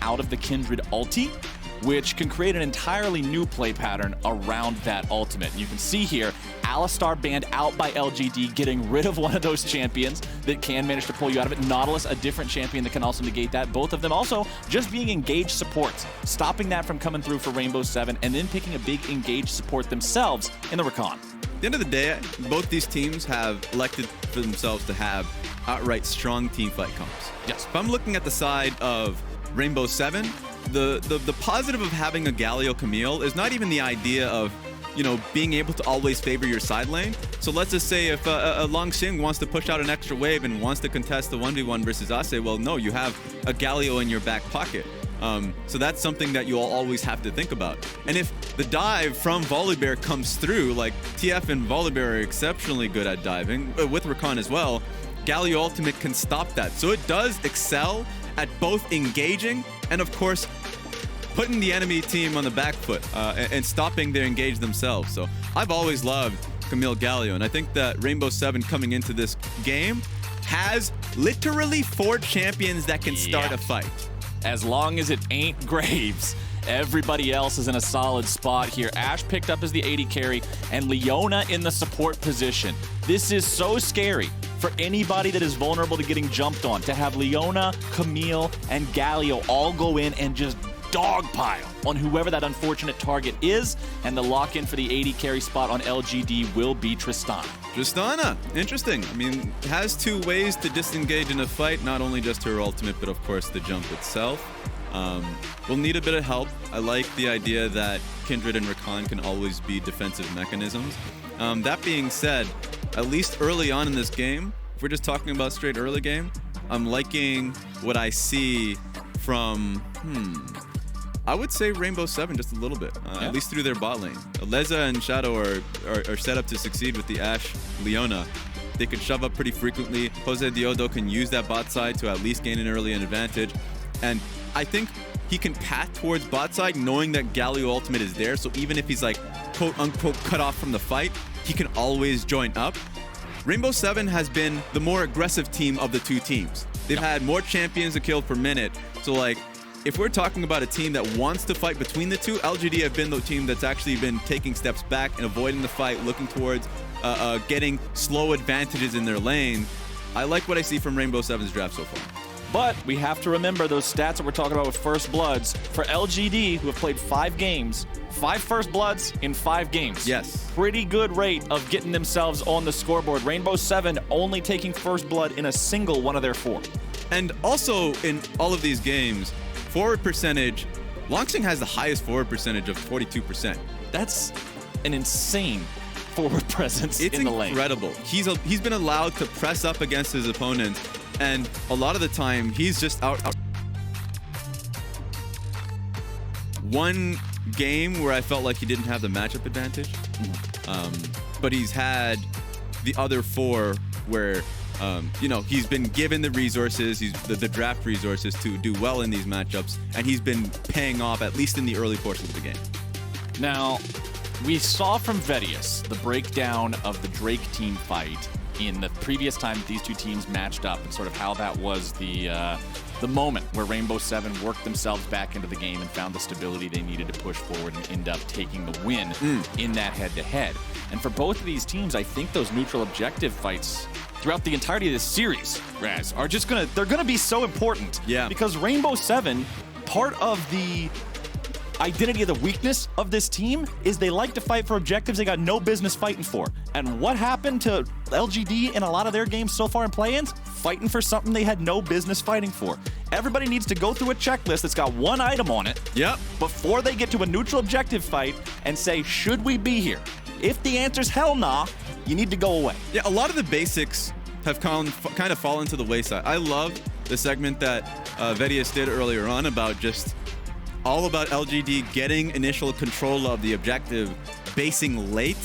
out of the Kindred ulti, which can create an entirely new play pattern around that ultimate. And you can see here, Alistar banned out by LGD, getting rid of one of those champions that can manage to pull you out of it. Nautilus, a different champion that can also negate that. Both of them also just being engaged supports, stopping that from coming through for Rainbow Seven, and then picking a big engaged support themselves in the Rakan. At the end of the day, both these teams have elected for themselves to have outright strong teamfight comps. Yes. If I'm looking at the side of Rainbow Seven, the positive of having a Galio Camille is not even the idea of, you know, being able to always favor your side lane. So let's just say if a Long Xing wants to push out an extra wave and wants to contest the 1v1 versus Ase, well, no, you have a Galio in your back pocket. So that's something that you'll always have to think about. And if the dive from Volibear comes through, like TF and Volibear are exceptionally good at diving, with Rakan as well, Galio Ultimate can stop that. So it does excel at both engaging and, of course, putting the enemy team on the back foot and stopping their engage themselves. So I've always loved Camille Galio, and I think that Rainbow Seven coming into this game has literally 4 champions that can start a fight. As long as it ain't Graves, everybody else is in a solid spot here. Ashe picked up as the AD carry, and Leona in the support position. This is so scary for anybody that is vulnerable to getting jumped on, to have Leona, Camille, and Galio all go in and just dogpile on whoever that unfortunate target is, and the lock-in for the AD carry spot on LGD will be Tristana. Tristana, interesting. I mean, has 2 ways to disengage in a fight, not only just her ultimate, but of course the jump itself. We'll need a bit of help. I like the idea that Kindred and Rakan can always be defensive mechanisms. That being said, at least early on in this game, if we're just talking about straight early game, I'm liking what I see from, I would say Rainbow Seven just a little bit, at least through their bot lane. Leza and Shadow are set up to succeed with the Ashe Leona. They can shove up pretty frequently. Jose Diodo can use that bot side to at least gain an early advantage. And I think he can path towards bot side knowing that Galio Ultimate is there. So even if he's like quote unquote cut off from the fight, he can always join up. Rainbow Seven has been the more aggressive team of the 2 teams. They've had more champions to kill per minute. So like, if we're talking about a team that wants to fight between the 2, LGD have been the team that's actually been taking steps back and avoiding the fight, looking towards getting slow advantages in their lane. I like what I see from Rainbow Seven's draft so far. But we have to remember those stats that we're talking about with First Bloods. For LGD, who have played 5 games, 5 First Bloods in 5 games. Yes. Pretty good rate of getting themselves on the scoreboard. Rainbow Seven only taking First Blood in a single one of their 4. And also in all of these games, forward percentage, Long Xing has the highest forward percentage of 42%. That's an insane forward presence in the lane. It's incredible. He's been allowed to press up against his opponents, and a lot of the time he's just out. One game where I felt like he didn't have the matchup advantage, but he's had the other 4 where you know, he's been given the resources, the draft resources to do well in these matchups, and he's been paying off at least in the early portions of the game. Now, we saw from Vedius the breakdown of the Drake team fight in the previous time that these 2 teams matched up, and sort of how that was the moment where Rainbow Seven worked themselves back into the game and found the stability they needed to push forward and end up taking the win in that head-to-head. And for both of these teams, I think those neutral objective fights throughout the entirety of this series, Raz, are just they're gonna be so important. Yeah. Because Rainbow Seven, part of the identity of the weakness of this team is they like to fight for objectives they got no business fighting for. And what happened to LGD in a lot of their games so far in play-ins? Fighting for something they had no business fighting for. Everybody needs to go through a checklist that's got 1 item on it before they get to a neutral objective fight and say, should we be here? If the answer's hell nah, you need to go away. Yeah, a lot of the basics have kind of fallen to the wayside. I love the segment that Vedius did earlier on about just all about LGD getting initial control of the objective, basing late,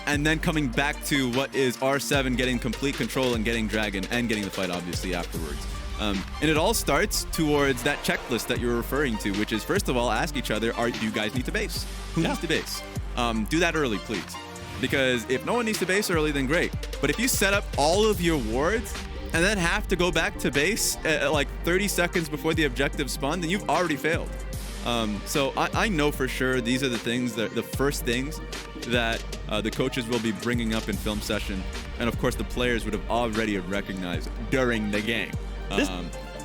and then coming back to what is R7 getting complete control and getting Dragon and getting the fight obviously afterwards. And it all starts towards that checklist that you're referring to, which is first of all, ask each other, do you guys need to base? Who needs to base? Do that early, please. Because if no one needs to base early, then great. But if you set up all of your wards and then have to go back to base like 30 seconds before the objective spawn, then you've already failed. So I know for sure these are the things, the first things that the coaches will be bringing up in film session, and of course the players would have already recognized during the game.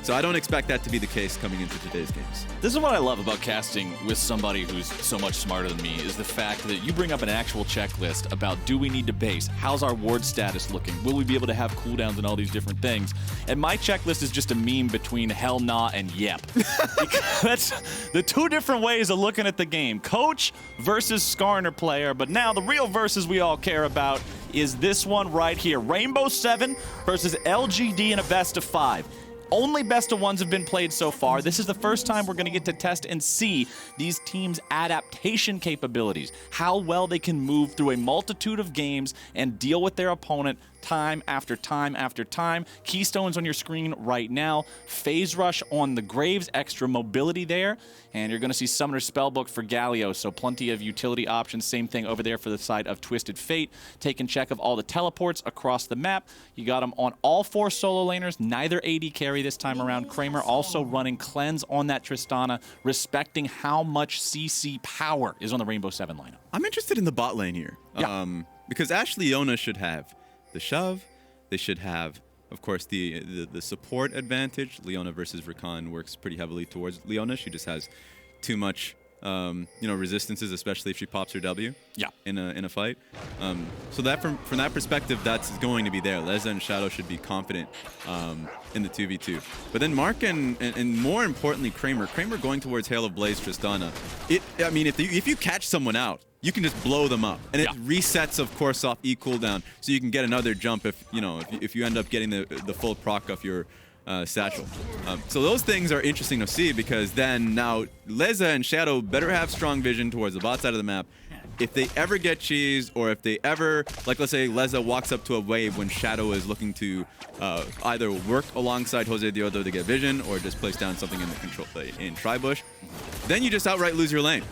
So I don't expect that to be the case coming into today's games. This is what I love about casting with somebody who's so much smarter than me, is the fact that you bring up an actual checklist about, do we need to base? How's our ward status looking? Will we be able to have cooldowns and all these different things? And my checklist is just a meme between hell nah and yep. Because that's the two different ways of looking at the game. Coach versus Skarner player, but now the real versus we all care about is this one right here. Rainbow 7 versus LGD in a best of 5. Only best of ones have been played so far. This is the first time we're going to get to test and see these teams' adaptation capabilities, how well they can move through a multitude of games and deal with their opponent time after time after time. Keystones on your screen right now. Phase Rush on the Graves, extra mobility there. And you're going to see Summoner Spellbook for Galio, so plenty of utility options. Same thing over there for the side of Twisted Fate. Taking check of all the teleports across the map. You got them on all 4 solo laners, neither AD carry this time around. Kramer also running Cleanse on that Tristana, respecting how much CC power is on the Rainbow 7 lineup. I'm interested in the bot lane here. Yeah. Because Ashley Leona should have the shove. They should have, of course, the support advantage. Leona versus Rakan works pretty heavily towards Leona. She just has too much, resistances, especially if she pops her W. Yeah. In a fight. So that from that perspective, that's going to be there. Leza and Shadow should be confident in the 2v2. But then Mark and more importantly Kramer going towards Hail of Blaze Tristana. If you catch someone out, you can just blow them up, and it resets, of course, off E cooldown, so you can get another jump if you end up getting the full proc off your satchel. So those things are interesting to see, because then now Leza and Shadow better have strong vision towards the bot side of the map. If they ever get cheesed, or if they ever, like let's say Leza walks up to a wave when Shadow is looking to either work alongside Jose Diodo to get vision, or just place down something in the control in Tribush, then you just outright lose your lane.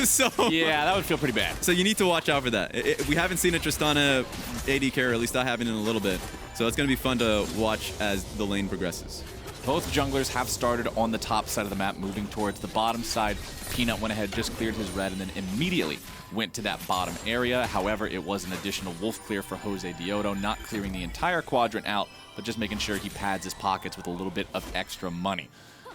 So yeah, that would feel pretty bad. So you need to watch out for that. We haven't seen a Tristana AD carry, or at least I haven't in a little bit. So it's going to be fun to watch as the lane progresses. Both junglers have started on the top side of the map, moving towards the bottom side. Peanut went ahead, just cleared his red, and then immediately went to that bottom area. However, it was an additional wolf clear for Jose Diodo, not clearing the entire quadrant out, but just making sure he pads his pockets with a little bit of extra money.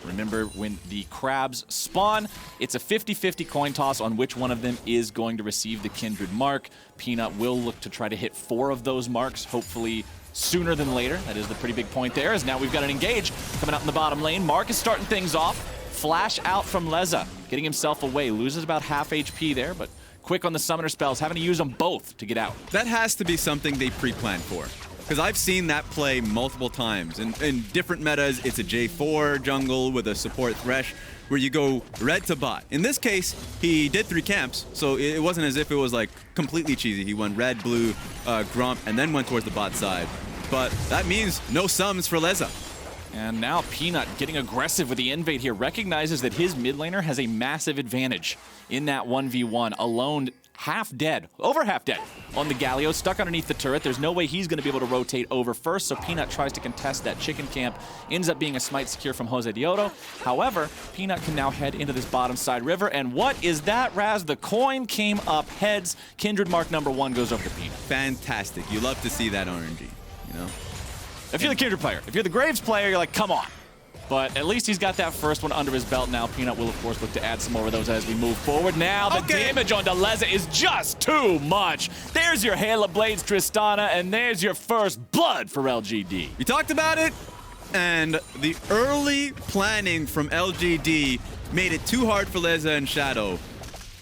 Remember, when the crabs spawn, it's a 50-50 coin toss on which one of them is going to receive the Kindred mark. Peanut will look to try to hit 4 of those marks, hopefully sooner than later. That is the pretty big point there, as now we've got an engage coming out in the bottom lane. Mark is starting things off. Flash out from Leza, getting himself away. Loses about half HP there, but quick on the summoner spells, having to use them both to get out. That has to be something they pre-planned for, because I've seen that play multiple times. In different metas, it's a J4 jungle with a support Thresh, where you go red to bot. In this case, he did 3 camps, so it wasn't as if it was like completely cheesy. He went red, blue, Grump, and then went towards the bot side. But that means no sums for Leza. And now Peanut getting aggressive with the invade here, recognizes that his mid laner has a massive advantage in that 1v1, alone, half dead, over half dead on the Galio, stuck underneath the turret. There's no way he's going to be able to rotate over first, so Peanut tries to contest that chicken camp. Ends up being a smite secure from Jose Diodo. However, Peanut can now head into this bottom side river, and what is that, Raz? The coin came up heads. Kindred mark number 1 goes over to Peanut. Fantastic. You love to see that RNG, you know? If you're the Kindred player, if you're the Graves player, you're like, come on. But at least he's got that first one under his belt now. Peanut will, of course, look to add some more of those as we move forward. Now the damage on Leza is just too much. There's your Hail of Blades Tristana, and there's your first blood for LGD. We talked about it, and the early planning from LGD made it too hard for Leza and Shadow.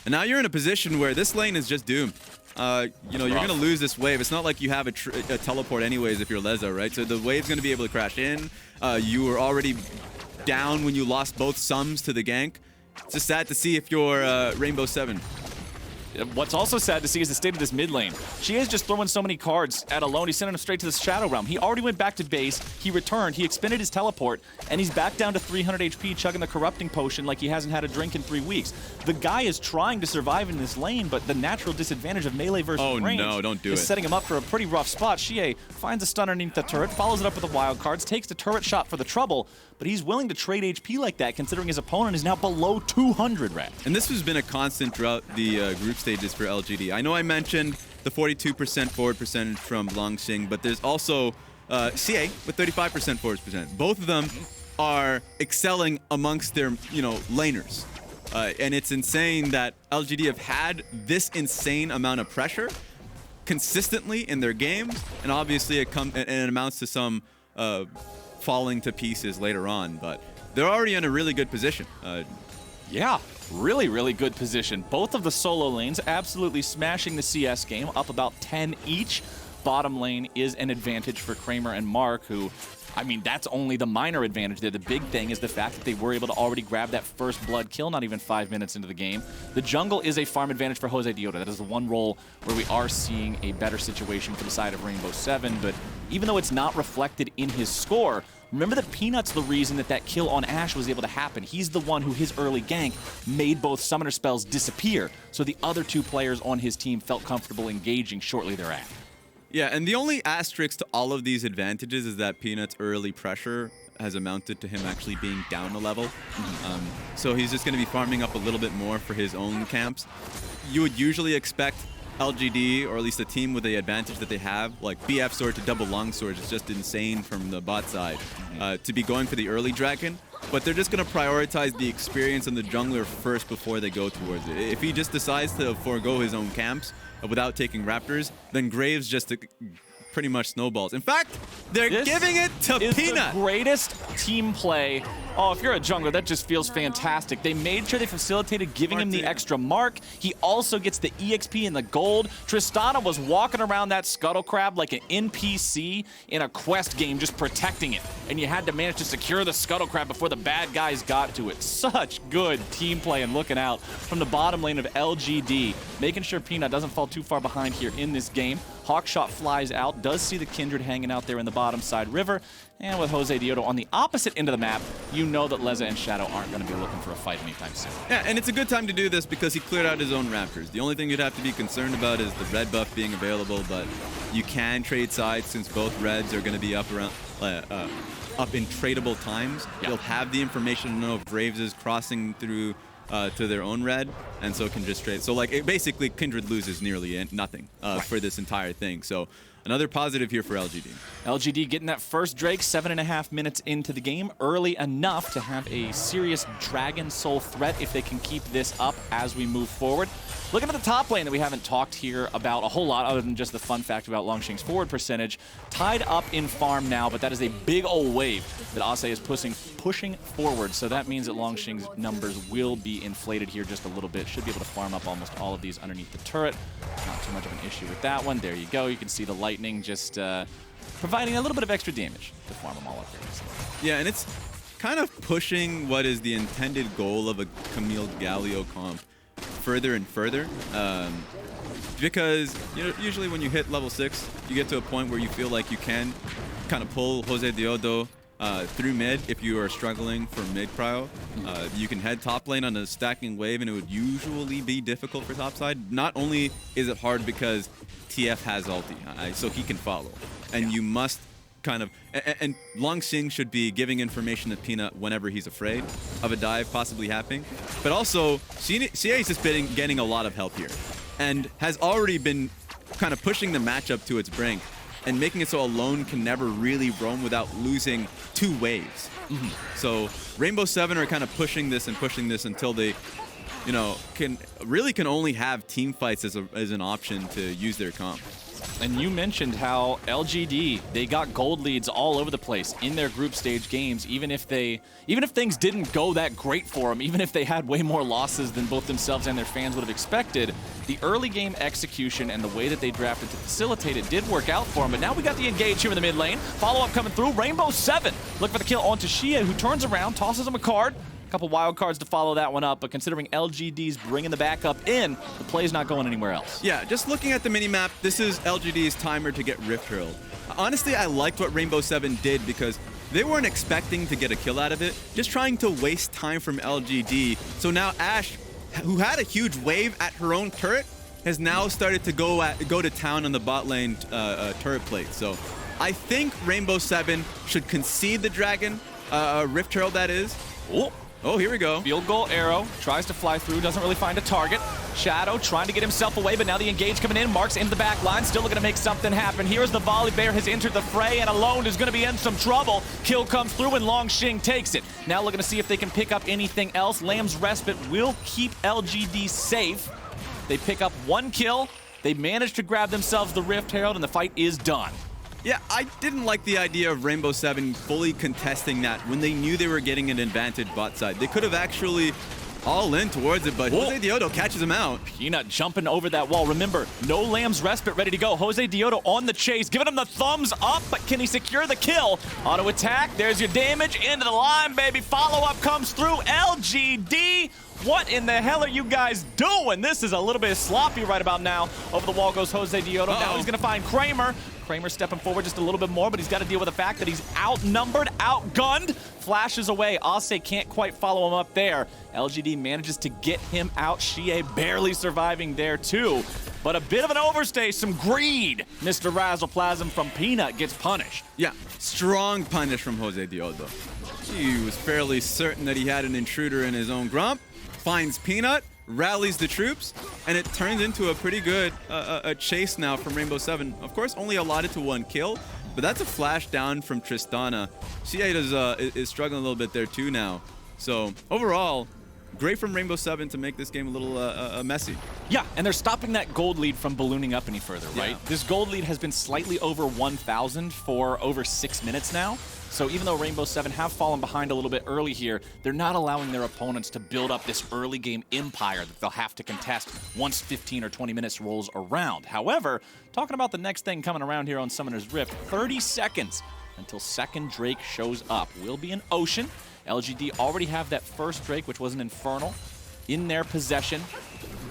And now you're in a position where this lane is just doomed. You're going to lose this wave. It's not like you have a teleport anyways if you're Leza, right? So the wave's going to be able to crash in. You were already down when you lost both sums to the gank. It's just sad to see if you're Rainbow 7. What's also sad to see is the state of this mid lane. She is just throwing so many cards at Alone. He's sending him straight to the Shadow Realm. He already went back to base. He returned. He expended his teleport, and he's back down to 300 HP, chugging the Corrupting Potion like he hasn't had a drink in 3 weeks. The guy is trying to survive in this lane, but the natural disadvantage of melee versus range is setting him up for a pretty rough spot. Xie finds a stun underneath the turret, follows it up with the wild cards, takes the turret shot for the trouble, but he's willing to trade HP like that, considering his opponent is now below 200 rad. And this has been a constant throughout the group stages for LGD. I know I mentioned the 42% forward percentage from Longxing, but there's also CA with 35% forward percent. Both of them are excelling amongst their, laners. And it's insane that LGD have had this insane amount of pressure consistently in their games, and obviously it amounts to some falling to pieces later on, but they're already in a really good position. Yeah, really, really good position. Both of the solo lanes absolutely smashing the CS game, up about 10 each. Bottom lane is an advantage for Kramer and Mark, who, I mean, that's only the minor advantage there. The big thing is the fact that they were able to already grab that first blood kill not even 5 minutes into the game. The jungle is a farm advantage for Jose Diota. That is the one role where we are seeing a better situation for the side of Rainbow 7, but even though it's not reflected in his score, remember that Peanut's the reason that kill on Ashe was able to happen. He's the one who his early gank made both summoner spells disappear, so the other two players on his team felt comfortable engaging shortly thereafter. Yeah, and the only asterisk to all of these advantages is that Peanut's early pressure has amounted to him actually being down a level. So he's just going to be farming up a little bit more for his own camps. You would usually expect LGD, or at least a team with the advantage that they have, like BF sword to double long swords, is just insane from the bot side, to be going for the early dragon. But they're just going to prioritize the experience on the jungler first before they go towards it. If he just decides to forego his own camps without taking Raptors, then Graves just pretty much snowballs. In fact, they're giving it to Peanut. The greatest team play. Oh, if you're a jungler, that just feels fantastic. They made sure they facilitated giving him the extra mark. He also gets the EXP and the gold. Tristana was walking around that Scuttle Crab like an NPC in a quest game, just protecting it. And you had to manage to secure the Scuttle Crab before the bad guys got to it. Such good team play and looking out from the bottom lane of LGD, making sure Peanut doesn't fall too far behind here in this game. Hawkshot flies out, does see the Kindred hanging out there in the bottom side river, and with Jose Diota on the opposite end of the map, you know that Leza and Shadow aren't going to be looking for a fight anytime soon. Yeah, and it's a good time to do this because he cleared out his own Raptors. The only thing you'd have to be concerned about is the red buff being available, but you can trade sides since both reds are going to be up around up in tradable times. You'll have the information to know if Graves is crossing through to their own red, and so can just trade. So like basically Kindred loses nearly nothing for this entire thing. So another positive here for LGD. LGD getting that first Drake 7.5 minutes into the game, early enough to have a serious Dragon Soul threat if they can keep this up as we move forward. Looking at the top lane that we haven't talked here about a whole lot other than just the fun fact about Longxing's forward percentage. Tied up in farm now, but that is a big old wave that Ase is pushing forward. So that means that Longxing's numbers will be inflated here just a little bit. Should be able to farm up almost all of these underneath the turret. Not too much of an issue with that one. There you go. You can see the lightning just providing a little bit of extra damage to farm them all up here. Yeah, and it's kind of pushing what is the intended goal of a Camille Galio comp further and further, because usually when you hit level 6, you get to a point where you feel like you can kind of pull Jose Diota through mid if you are struggling for mid cryo. You can head top lane on a stacking wave, and it would usually be difficult for topside. Not only is it hard because TF has ulti, so he can follow, and you must kind of, and Longxing should be giving information to Peanut whenever he's afraid of a dive possibly happening. But also, CA is just getting a lot of help here, and has already been kind of pushing the matchup to its brink, and making it so Alone can never really roam without losing 2 waves. So Rainbow 7 are kind of pushing this until they, can only have team fights as an option to use their comp. And you mentioned how LGD, they got gold leads all over the place in their group stage games, even if things didn't go that great for them, even if they had way more losses than both themselves and their fans would have expected. The early game execution and the way that they drafted to facilitate it did work out for them. But now we got the engage here in the mid lane. Follow-up coming through. Rainbow 7 look for the kill onto Xie, who turns around, tosses him a card. A couple wild cards to follow that one up, but considering LGD's bringing the backup in, the play's not going anywhere else. Yeah, just looking at the minimap, this is LGD's timer to get Rift Hurled. Honestly, I liked what Rainbow 7 did because they weren't expecting to get a kill out of it, just trying to waste time from LGD. So now Ash, who had a huge wave at her own turret, has now started to go to town on the bot lane turret plate. So I think Rainbow 7 should concede the Dragon, Rift Herald that is. Oh, here we go. Field goal arrow, tries to fly through, doesn't really find a target. Shadow trying to get himself away, but now the engage coming in. Marks into the back line, still looking to make something happen. Here's the volley. Bear has entered the fray, and alone is going to be in some trouble. Kill comes through, and Longxing takes it. Now looking to see if they can pick up anything else. Lamb's Respite will keep LGD safe. They pick up 1 kill. They manage to grab themselves the Rift Herald, and the fight is done. Yeah, I didn't like the idea of Rainbow 7 fully contesting that when they knew they were getting an advantage bot side. They could have actually all in towards it, but Jose Diodo catches him out. Peanut jumping over that wall. Remember, no Lamb's Respite ready to go. Jose Diodo on the chase, giving him the thumbs up, but can he secure the kill? Auto attack, there's your damage, into the line, baby. Follow-up comes through, LGD. What in the hell are you guys doing? This is a little bit sloppy right about now. Over the wall goes Jose Diodo. Now he's gonna find Kramer. Kramer stepping forward just a little bit more, but he's got to deal with the fact that he's outnumbered, outgunned. Flashes away. Ase can't quite follow him up there. LGD manages to get him out. Shie barely surviving there too. But a bit of an overstay, some greed. Mr. Razzleplasm from Peanut gets punished. Yeah, strong punish from Jose Diodo. He was fairly certain that he had an intruder in his own grump. Finds Peanut, rallies the troops, and it turns into a pretty good chase now from Rainbow 7. Of course, only allotted to 1 kill, but that's a flash down from Tristana. C8 is struggling a little bit there too now. So overall, great from Rainbow 7 to make this game a little messy. Yeah, and they're stopping that gold lead from ballooning up any further, right? Yeah. This gold lead has been slightly over 1,000 for over 6 minutes now. So even though Rainbow 7 have fallen behind a little bit early here, they're not allowing their opponents to build up this early game empire that they'll have to contest once 15 or 20 minutes rolls around. However, talking about the next thing coming around here on Summoner's Rift, 30 seconds until second Drake shows up. Will be an Ocean. LGD already have that first Drake, which was an Infernal, in their possession.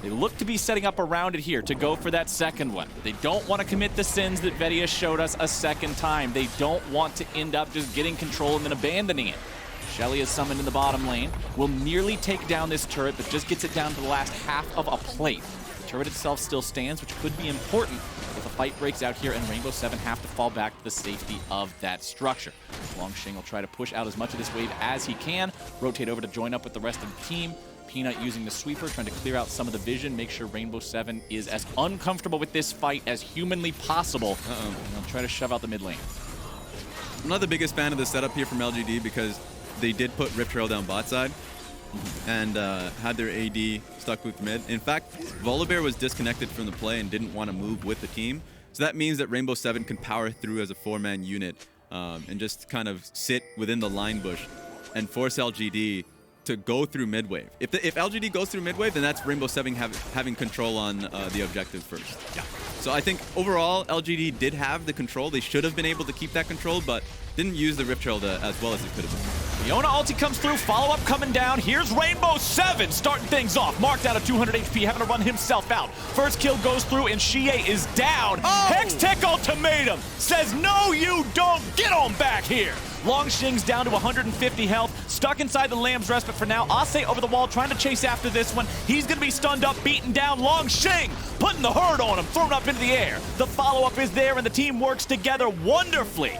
They look to be setting up around it here to go for that second one. They don't want to commit the sins that Vedia showed us a second time. They don't want to end up just getting control and then abandoning it. Shelly is summoned in the bottom lane. Will nearly take down this turret, but just gets it down to the last half of a plate. The turret itself still stands, which could be important if a fight breaks out here and Rainbow 7 have to fall back to the safety of that structure. Longxing will try to push out as much of this wave as he can, rotate over to join up with the rest of the team. Peanut using the sweeper, trying to clear out some of the vision, make sure Rainbow 7 is as uncomfortable with this fight as humanly possible. And they'll try to shove out the mid lane. I'm not the biggest fan of the setup here from LGD because they did put Rift Trail down bot side and had their AD stuck with mid. In fact, Volibear was disconnected from the play and didn't want to move with the team. So that means that Rainbow 7 can power through as a 4-man unit and just kind of sit within the line bush and force LGD to go through mid-wave. If LGD goes through mid-wave, then that's Rainbow 7 having control on the objective first. Yeah. So I think overall, LGD did have the control. They should have been able to keep that control, but didn't use the Rift Herald as well as it could have been. Leona ulti comes through, follow-up coming down. Here's Rainbow 7 starting things off. Marked out at 200 HP, having to run himself out. First kill goes through, and Shie is down. Hextech Ultimatum says, no, you don't. Get on back here. Longxing's down to 150 health, stuck inside the Lamb's Respite for now. Ase over the wall, trying to chase after this one. He's going to be stunned up, beaten down. Longxing putting the hurt on him, thrown up into the air. The follow-up is there, and the team works together wonderfully.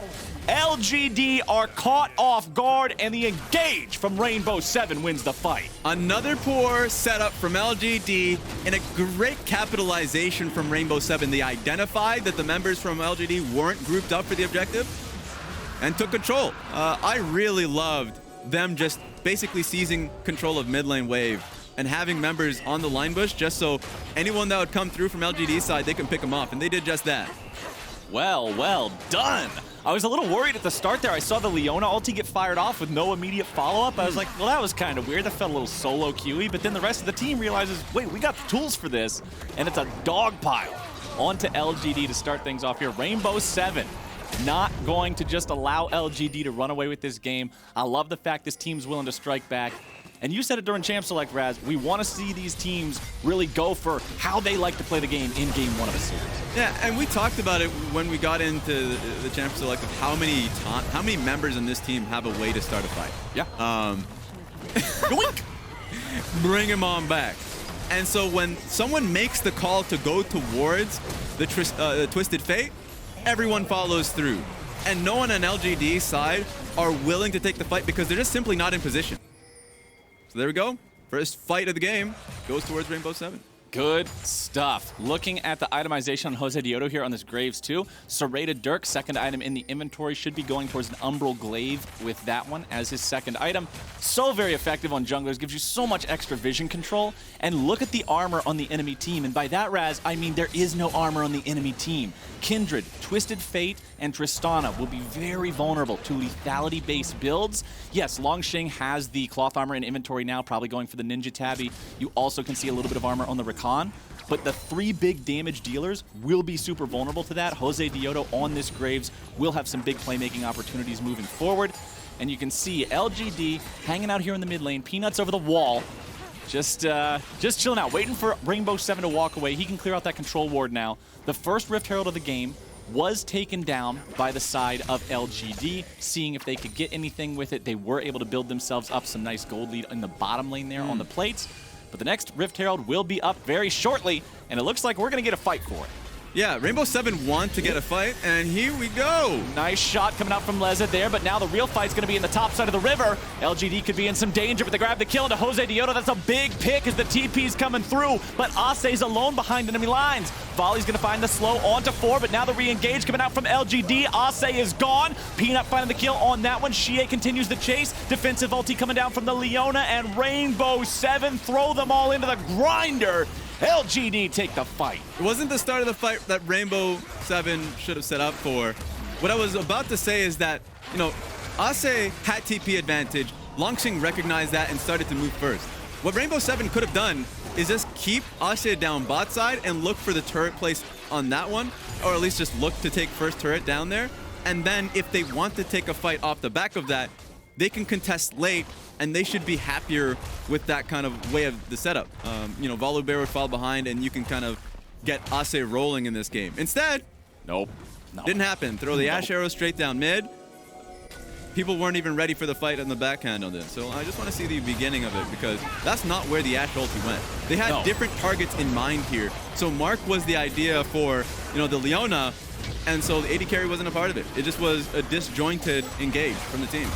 LGD are caught off guard, and the engage from Rainbow 7 wins the fight. Another poor setup from LGD and a great capitalization from Rainbow 7. They identified that the members from LGD weren't grouped up for the objective and took control. I really loved them just basically seizing control of mid lane wave and having members on the line bush just so anyone that would come through from LGD's side, they can pick them off, and they did just that. Well done. I was a little worried at the start there. I saw the Leona ulti get fired off with no immediate follow-up. I was like, well, that was kind of weird. That felt a little solo QE, but then the rest of the team realizes, wait, we got the tools for this, and it's a dog pile. On to LGD to start things off here. Rainbow 7 not going to just allow LGD to run away with this game. I love the fact this team's willing to strike back. And you said it during Champ Select, Raz. We want to see these teams really go for how they like to play the game in Game 1 of a series. Yeah, and we talked about it when we got into the Champ Select of how many members in this team have a way to start a fight. Yeah. Yoink! Bring him on back. And so when someone makes the call to go towards the Twisted Fate, everyone follows through. And no one on LGD's side are willing to take the fight because they're just simply not in position. So there we go. First fight of the game goes towards Rainbow 7. Good stuff. Looking at the itemization on Jose Diodo here on this Graves too. Serrated Dirk, second item in the inventory, should be going towards an Umbral Glaive with that one as his second item. So very effective on junglers, gives you so much extra vision control. And look at the armor on the enemy team. And by that, Raz, I mean there is no armor on the enemy team. Kindred, Twisted Fate, and Tristana will be very vulnerable to lethality-based builds. Yes, Longsheng has the cloth armor in inventory now, probably going for the Ninja Tabby. You also can see a little bit of armor on the Rakan, but the 3 big damage dealers will be super vulnerable to that. Jose Diodo on this Graves will have some big playmaking opportunities moving forward. And you can see LGD hanging out here in the mid lane, Peanuts over the wall, just chilling out, waiting for Rainbow 7 to walk away. He can clear out that control ward now. The first Rift Herald of the game was taken down by the side of LGD, seeing if they could get anything with it. They were able to build themselves up some nice gold lead in the bottom lane there on the plates. But the next Rift Herald will be up very shortly, and it looks like we're going to get a fight for it. Yeah, Rainbow 7 want to get a fight, and here we go. Nice shot coming out from Leza there, but now the real fight's going to be in the top side of the river. LGD could be in some danger, but they grab the kill into Jose Diodo. That's a big pick as the TP's coming through, but Ase's alone behind enemy lines. Volley's going to find the slow onto 4, but now the re-engage coming out from LGD. Ase is gone. Peanut finding the kill on that one. Shie continues the chase. Defensive ulti coming down from the Leona, and Rainbow 7 throw them all into the grinder. LGD take the fight. It wasn't the start of the fight that Rainbow 7 should have set up for. What I was about to say is that, you know, Ase had TP advantage. Longsheng recognized that and started to move first. What Rainbow 7 could have done is just keep Ase down bot side and look for the turret place on that one, or at least just look to take first turret down there. And then if they want to take a fight off the back of that, they can contest late, and they should be happier with that kind of way of the setup. You know, Volibear would fall behind, and you can kind of get Ase rolling in this game. Instead, nope. Didn't happen. Throw the Ash arrow straight down mid. People weren't even ready for the fight on the backhand on this. So I just want to see the beginning of it, because that's not where the Ash ulti went. They had different targets in mind here. So Mark was the idea for, you know, the Leona, and so the AD carry wasn't a part of it. It just was a disjointed engage from the team.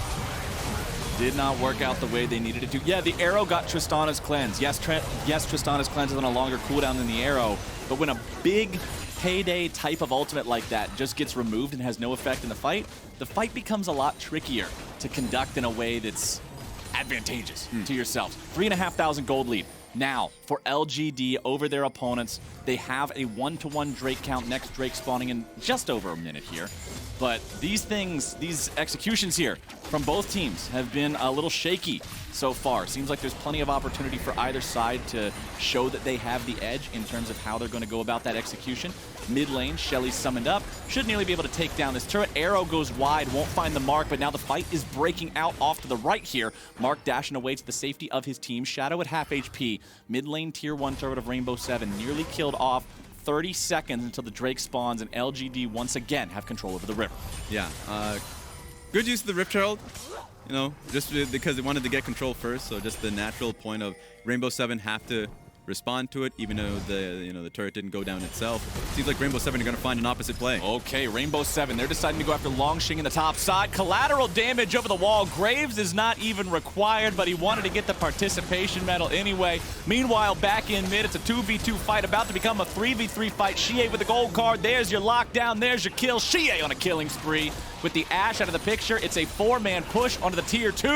Did not work out the way they needed it to. Yeah, the arrow got Tristana's cleanse. Yes, Tristana's cleanse is on a longer cooldown than the arrow, but when a big payday type of ultimate like that just gets removed and has no effect in the fight becomes a lot trickier to conduct in a way that's advantageous to yourselves. 3,500 gold lead. Now, for LGD over their opponents, they have a 1-to-1 Drake count, next Drake spawning in just over a minute here. But these executions here from both teams have been a little shaky so far. Seems like there's plenty of opportunity for either side to show that they have the edge in terms of how they're going to go about that execution. Mid lane, Shelly's summoned up. Should nearly be able to take down this turret. Arrow goes wide, won't find the Mark, but now the fight is breaking out off to the right here. Mark dashing away to the safety of his team. Shadow at half HP. Mid lane tier 1 turret of Rainbow 7 nearly killed off. 30 seconds until the Drake spawns, and LGD once again have control over the river. Yeah, good use of the Rift Herald, you know, just because they wanted to get control first, so just the natural point of Rainbow 7 have to respond to it, even though the turret didn't go down itself. Seems like Rainbow 7 are going to find an opposite play. Okay, Rainbow 7, they're deciding to go after Longsheng in the top side. Collateral damage over the wall. Graves is not even required, but he wanted to get the participation medal anyway. Meanwhile, back in mid, it's a 2v2 fight about to become a 3v3 fight. Shie with the gold card. There's your lockdown. There's your kill. Shie on a killing spree. With the Ash out of the picture, it's a 4-man push onto the tier 2.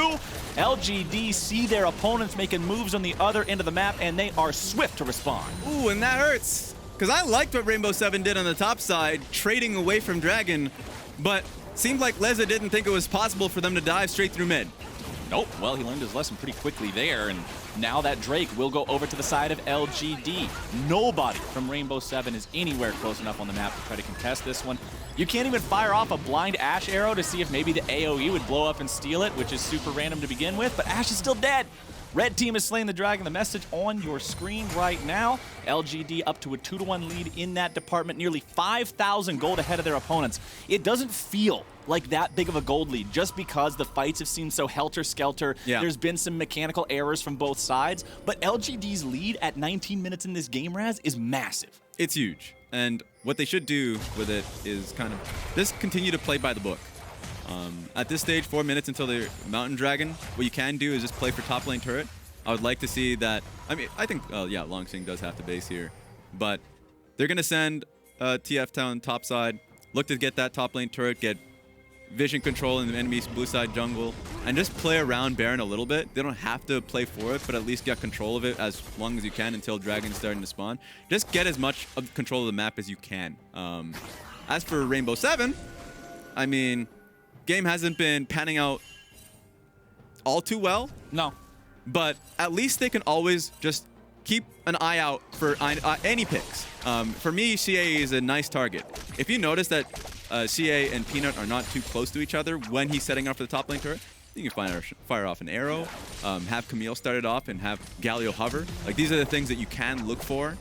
LGD see their opponents making moves on the other end of the map, and they are swift to respond. Ooh, and that hurts. Because I liked what Rainbow 7 did on the top side, trading away from Dragon, but seemed like Leza didn't think it was possible for them to dive straight through mid. Nope. Well, he learned his lesson pretty quickly there, and now that Drake will go over to the side of LGD. Nobody from Rainbow 7 is anywhere close enough on the map to try to contest this one. You can't even fire off a blind Ash arrow to see if maybe the AoE would blow up and steal it, which is super random to begin with, but Ash is still dead. Red team is slaying the dragon. The message on your screen right now. LGD up to a 2-1 lead in that department, nearly 5,000 gold ahead of their opponents. It doesn't feel like that big of a gold lead just because the fights have seemed so helter-skelter. Yeah. There's been some mechanical errors from both sides, but LGD's lead at 19 minutes in this game, Raz, is massive. It's huge. And what they should do with it is kind of just continue to play by the book. At this stage, 4 minutes until the Mountain Dragon, what you can do is just play for top lane turret. I would like to see that. I mean, I think, yeah, Longsing does have to base here. But they're going to send TF Town topside, look to get that top lane turret, get vision control in the enemy's blue side jungle, and just play around Baron a little bit. They don't have to play for it, but at least get control of it as long as you can until Dragon's starting to spawn. Just get as much of control of the map as you can. As for Rainbow 7, I mean, game hasn't been panning out all too well. No. But at least they can always just keep an eye out for any picks. For me, CA is a nice target. If you notice that CA and Peanut are not too close to each other when he's setting up for the top lane turret, you can fire off an arrow, have Camille start it off, and have Galio hover. Like, these are the things that you can look for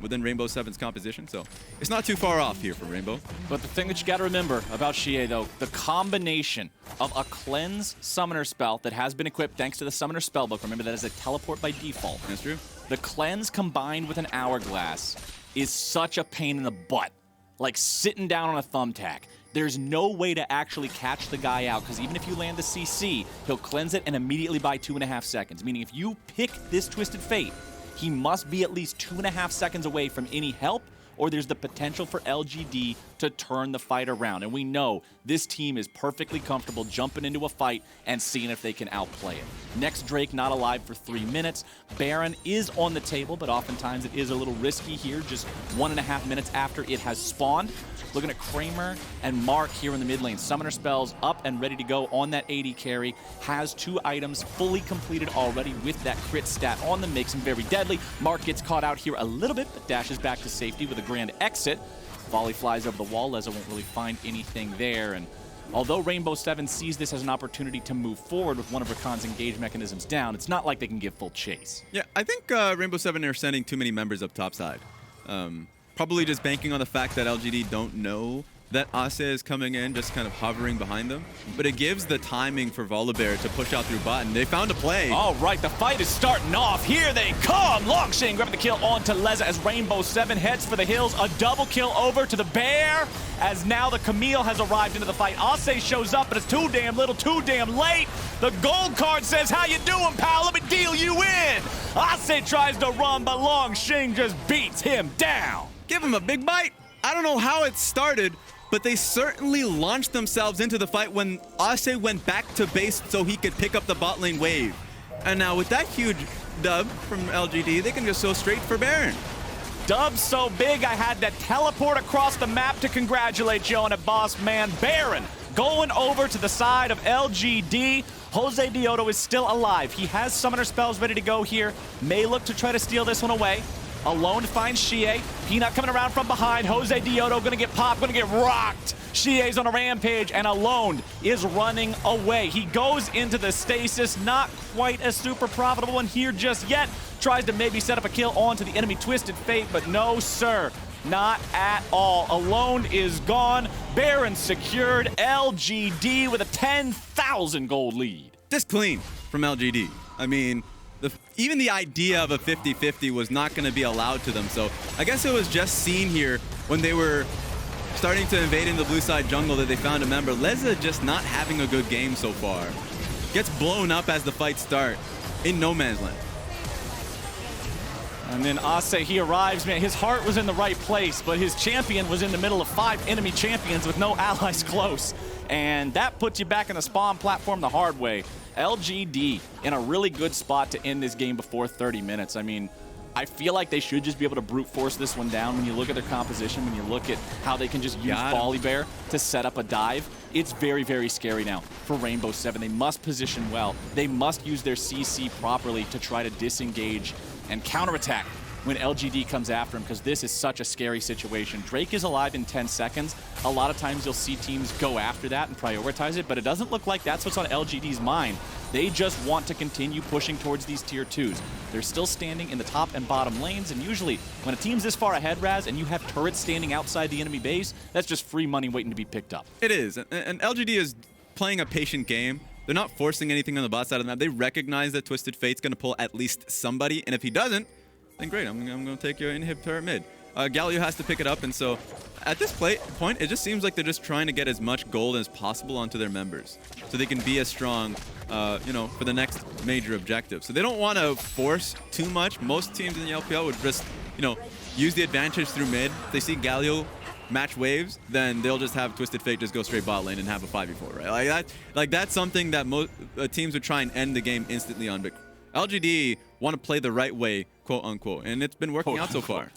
within Rainbow 7's composition. So it's not too far off here for Rainbow. But the thing that you got to remember about Xie, though, the combination of a cleanse summoner spell that has been equipped thanks to the summoner spellbook. Remember, that is a teleport by default. That's true. The cleanse combined with an hourglass is such a pain in the butt. Like sitting down on a thumbtack. There's no way to actually catch the guy out, because even if you land the CC, he'll cleanse it and immediately buy 2.5 seconds. Meaning if you pick this Twisted Fate, he must be at least 2.5 seconds away from any help, or there's the potential for LGD to turn the fight around. And we know this team is perfectly comfortable jumping into a fight and seeing if they can outplay it. Next Drake not alive for 3 minutes. Baron is on the table, but oftentimes it is a little risky here, just 1.5 minutes after it has spawned. Looking at Kramer and Mark here in the mid lane. Summoner spells up and ready to go on that AD carry. Has 2 items fully completed already with that crit stat on them. Makes him very deadly. Mark gets caught out here a little bit, but dashes back to safety with a grand exit. Volley flies over the wall. Leza won't really find anything there. And although Rainbow 7 sees this as an opportunity to move forward with one of Rakan's engage mechanisms down, it's not like they can give full chase. Yeah, I think Rainbow 7 are sending too many members up topside. Probably just banking on the fact that LGD don't know that Ase is coming in, just kind of hovering behind them. But it gives the timing for Volibear to push out through bot, and they found a play. All right, the fight is starting off. Here they come. Longshin grabbing the kill onto Leza as Rainbow 7 heads for the hills. A double kill over to the Bear, as now the Camille has arrived into the fight. Ase shows up, but it's too damn little, too damn late. The gold card says, how you doing, pal? Let me deal you in. Ase tries to run, but Longshin just beats him down. Give him a big bite. I don't know how it started, but they certainly launched themselves into the fight when Ase went back to base so he could pick up the bot lane wave. And now with that huge dub from LGD, they can just go straight for Baron. Dub so big, I had to teleport across the map to congratulate you on it, boss man. Baron going over to the side of LGD. Jose Diodo is still alive. He has summoner spells ready to go here. May look to try to steal this one away. Alone finds Xie. Peanut coming around from behind. Jose Diodo gonna get popped, gonna get rocked. Xie's on a rampage, and Alone is running away. He goes into the stasis, not quite a super profitable one here just yet. Tries to maybe set up a kill onto the enemy Twisted Fate, but no, sir. Not at all. Alone is gone. Baron secured. LGD with a 10,000 gold lead. Just clean from LGD. I mean, even the idea of a 50-50 was not going to be allowed to them. So I guess it was just seen here when they were starting to invade in the blue side jungle that they found a member. Leza just not having a good game so far. Gets blown up as the fights start in no man's land. And then Ase, he arrives, man, his heart was in the right place, but his champion was in the middle of 5 enemy champions with no allies close. And that puts you back in the spawn platform the hard way. LGD in a really good spot to end this game before 30 minutes. I mean, I feel like they should just be able to brute force this one down. When you look at their composition, when you look at how they can just use Volibear to set up a dive, it's very, very scary now for Rainbow 7. They must position well. They must use their CC properly to try to disengage and counterattack when LGD comes after him, because this is such a scary situation. Drake is alive in 10 seconds. A lot of times you'll see teams go after that and prioritize it, but it doesn't look like that's what's on LGD's mind. They just want to continue pushing towards these tier 2s. They're still standing in the top and bottom lanes, and usually when a team's this far ahead, Raz, and you have turrets standing outside the enemy base, that's just free money waiting to be picked up. It is, and LGD is playing a patient game. They're not forcing anything on the bot side of the map. They recognize that Twisted Fate's going to pull at least somebody, and if he doesn't, then great, I'm going to take your inhib turret mid. Galio has to pick it up, and so at this point, it just seems like they're just trying to get as much gold as possible onto their members so they can be as strong, for the next major objective. So they don't want to force too much. Most teams in the LPL would just, use the advantage through mid. If they see Galio match waves, then they'll just have Twisted Fate just go straight bot lane and have a 5v4, right? That's something that most teams would try and end the game instantly on. But LGD want to play the right way, quote unquote, and it's been working out so far.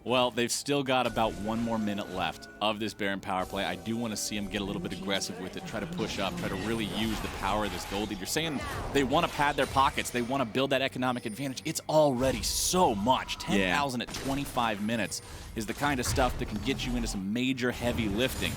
Well, they've still got about 1 more minute left of this Baron power play. I do want to see them get a little bit aggressive with it, try to push up, try to really use the power of this gold lead. You're saying they want to pad their pockets. They want to build that economic advantage. It's already so much. 10,000 at 25 minutes is the kind of stuff that can get you into some major heavy lifting.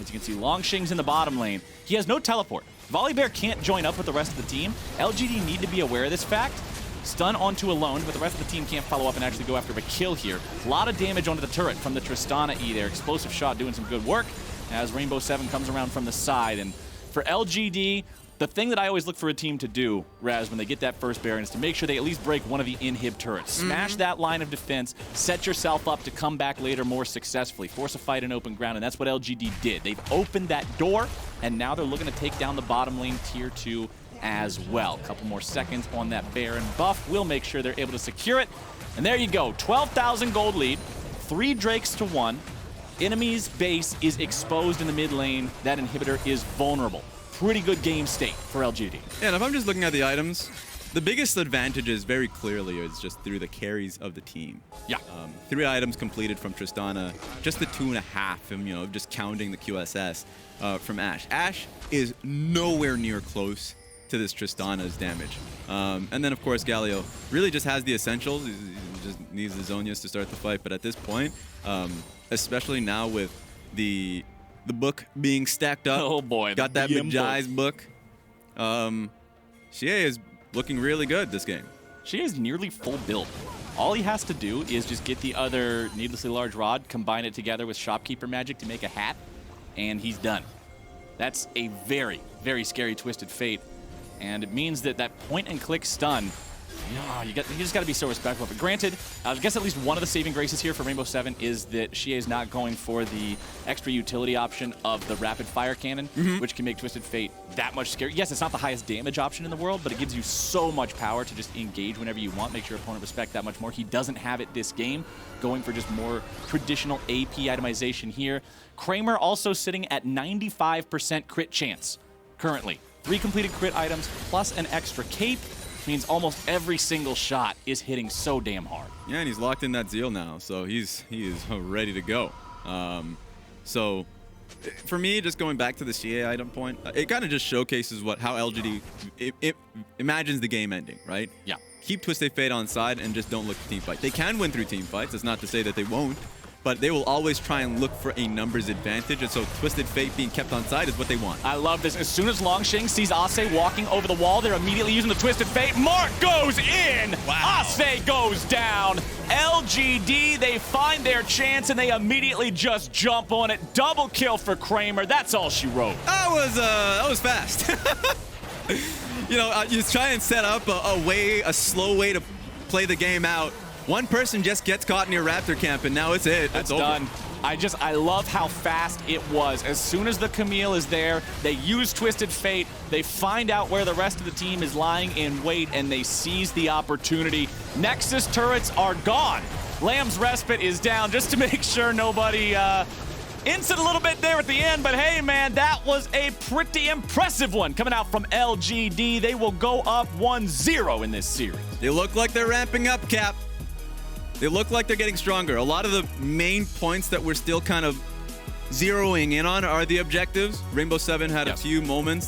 As you can see, Longshing's in the bottom lane. He has no teleport. Volibear can't join up with the rest of the team. LGD need to be aware of this fact. Stun onto Alone, but the rest of the team can't follow up and actually go after a kill here. A lot of damage onto the turret from the Tristana E there. Explosive shot doing some good work as Rainbow 7 comes around from the side. And for LGD, the thing that I always look for a team to do, Raz, when they get that first Baron, is to make sure they at least break one of the inhib turrets. Smash that line of defense, set yourself up to come back later more successfully. Force a fight in open ground, and that's what LGD did. They've opened that door, and now they're looking to take down the bottom lane tier 2 as well. A couple more seconds on that Baron buff. We'll make sure they're able to secure it. And there you go. 12,000 gold lead. 3 Drakes to 1. Enemy's base is exposed in the mid lane. That inhibitor is vulnerable. Pretty good game state for LGD. Yeah, and if I'm just looking at the items, the biggest advantages very clearly is just through the carries of the team. Yeah. 3 items completed from Tristana. Just the 2.5, just counting the QSS from Ashe. Ashe is nowhere near close to this Tristana's damage. And then, of course, Galio really just has the essentials. He just needs the Zonias to start the fight. But at this point, especially now with the book being stacked up. Oh, boy. Got that Montages book. Xie is looking really good this game. Xie is nearly full build. All he has to do is just get the other needlessly large rod, combine it together with shopkeeper magic to make a hat, and he's done. That's a very, very scary Twisted Fate. And it means that that point-and-click stun, you just got to be so respectful. But granted, I guess at least one of the saving graces here for Rainbow 7 is that Xie is not going for the extra utility option of the rapid fire cannon, which can make Twisted Fate that much scarier. Yes, it's not the highest damage option in the world, but it gives you so much power to just engage whenever you want, makes your opponent respect that much more. He doesn't have it this game, going for just more traditional AP itemization here. Kramer also sitting at 95% crit chance currently. 3 completed crit items plus an extra cape means almost every single shot is hitting so damn hard. Yeah, and he's locked in that Zeal now, so he is ready to go. So for me, just going back to the Xie item point, it kind of just showcases how LGD it imagines the game ending, right? Yeah. Keep Twisted Fate on side and just don't look to team fight. They can win through team fights. It's not to say that they won't, but they will always try and look for a numbers advantage, and so Twisted Fate being kept on side is what they want. I love this. As soon as Longshing sees Ase walking over the wall, they're immediately using the Twisted Fate. Mark goes in! Wow. Ase goes down! LGD, they find their chance, and they immediately just jump on it. Double kill for Kramer. That's all she wrote. That was fast. You try and set up a slow way to play the game out. One person just gets caught in your Raptor camp, and now it's it. That's done. I love how fast it was. As soon as the Camille is there, they use Twisted Fate, they find out where the rest of the team is lying in wait, and they seize the opportunity. Nexus turrets are gone. Lamb's Respite is down just to make sure nobody instant a little bit there at the end, but hey, man, that was a pretty impressive one coming out from LGD. They will go up 1-0 in this series. They look like they're ramping up, Cap. They look like they're getting stronger. A lot of the main points that we're still kind of zeroing in on are the objectives. Rainbow 7 had a few moments that